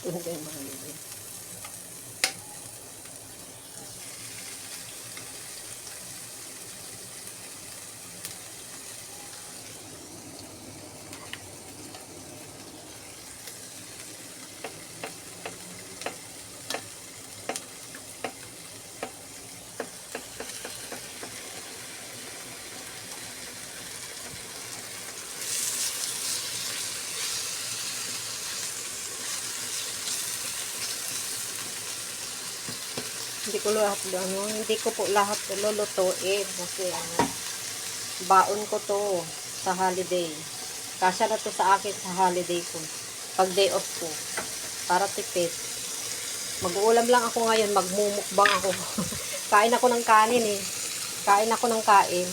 Luto na yung mga yun. Hindi ko po lahat lulutuin kasi baon ko to sa holiday. Kasya na to sa akin sa holiday ko. Pag day off ko. Para tipid. Mag-uulam lang ako ngayon, magmumukbang ako. Kain ako ng kanin eh. Kain ako ng kain.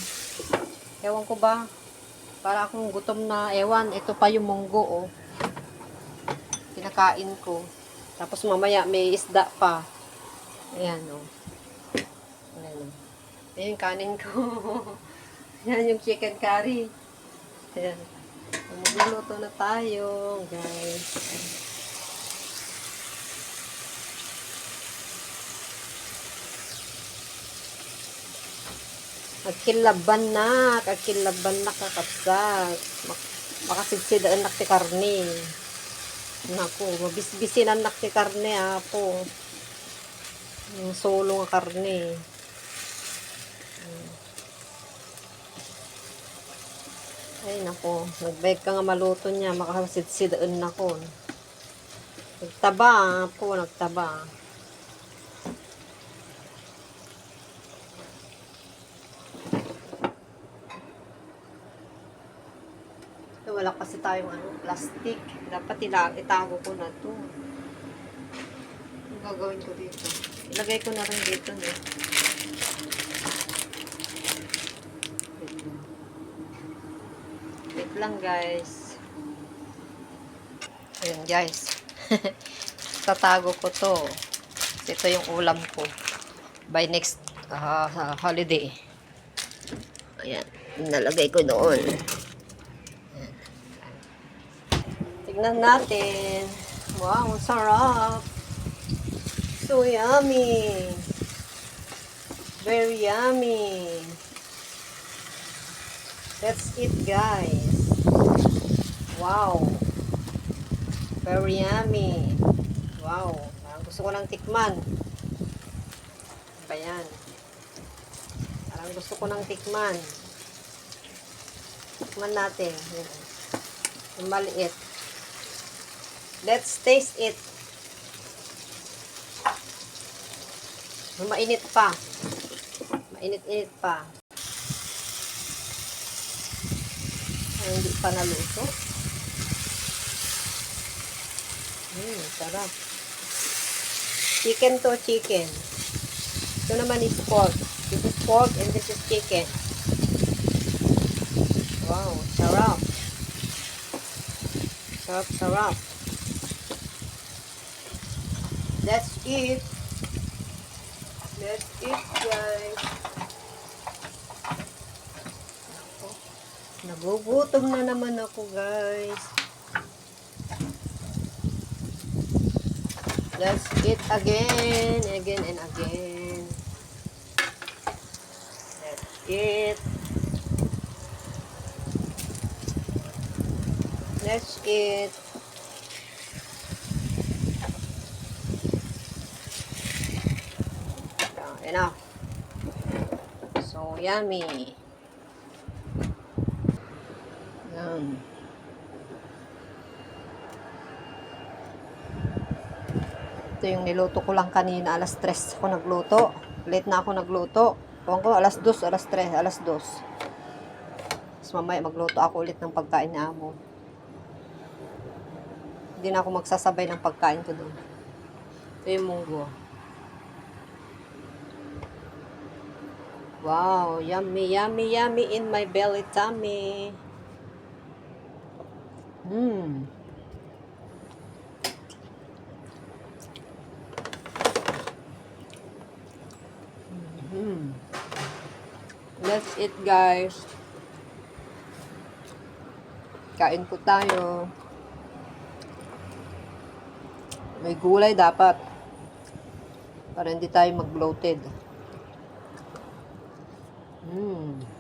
Ewan ko ba? Para akong gutom na, ewan, ito pa yung munggo oh. Kinakain ko. Tapos mamaya may isda pa. Ayan oh. Ayan oh. Ayan yung kanin ko. Ayan yung chicken curry. Ayan. Magluluto na tayo, guys. Agkilaban na kakapsat. Makasigsid ang nakti karne. Naku, mabisbisin ang nakti karne po. Yung solo ng karne. Ay naku, nagbayad ka nga maluto niya, makasigsidaan na ko. Nagtaba po, nagtaba. Wala kasi tayong plastic. Dapat itago ko na to. Ang gagawin ko dito? Ilagay ko na rin dito. Wait lang guys. Ayan guys. Tatago ko to. Ito yung ulam ko. By next holiday. Ayan. Nalagay ko doon. Tignan natin. Wow, sarap. So yummy. Very yummy. That's it, guys. Wow. Very yummy. Wow. Parang gusto ko lang tikman. Ayan. Parang gusto ko lang tikman. Tikman natin. Yung maliit. Let's taste it. Mainit pa. Mainit-init pa. Ay, hindi pa naluto. Sarap. Chicken to chicken. Ito naman is pork. This is pork and this is chicken. Wow, sarap. Sarap. That's it. That's it, guys. Nagugutom na naman ako, guys. That's it again and again. That's it. That's it. Enough. So yummy. Yan. Ito yung niluto ko lang kanina. Alas 3 ako nagluto. Late na ako nagluto. Ewan ko, alas 2, alas 3, alas 2. Tapos mamaya magluto ako ulit ng pagkain ni amo. Hindi na ako magsasabay ng pagkain ko doon. Ito yung munggo. Wow, yummy, yummy, yummy in my belly tummy. That's it, guys. Kain po tayo. May gulay dapat. Para hindi tayo mag-bloated. Mm.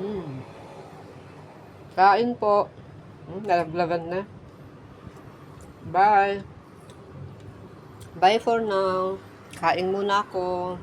Mm. Kain po. Nalaglagan na. Bye. Bye for now. Kain muna ako.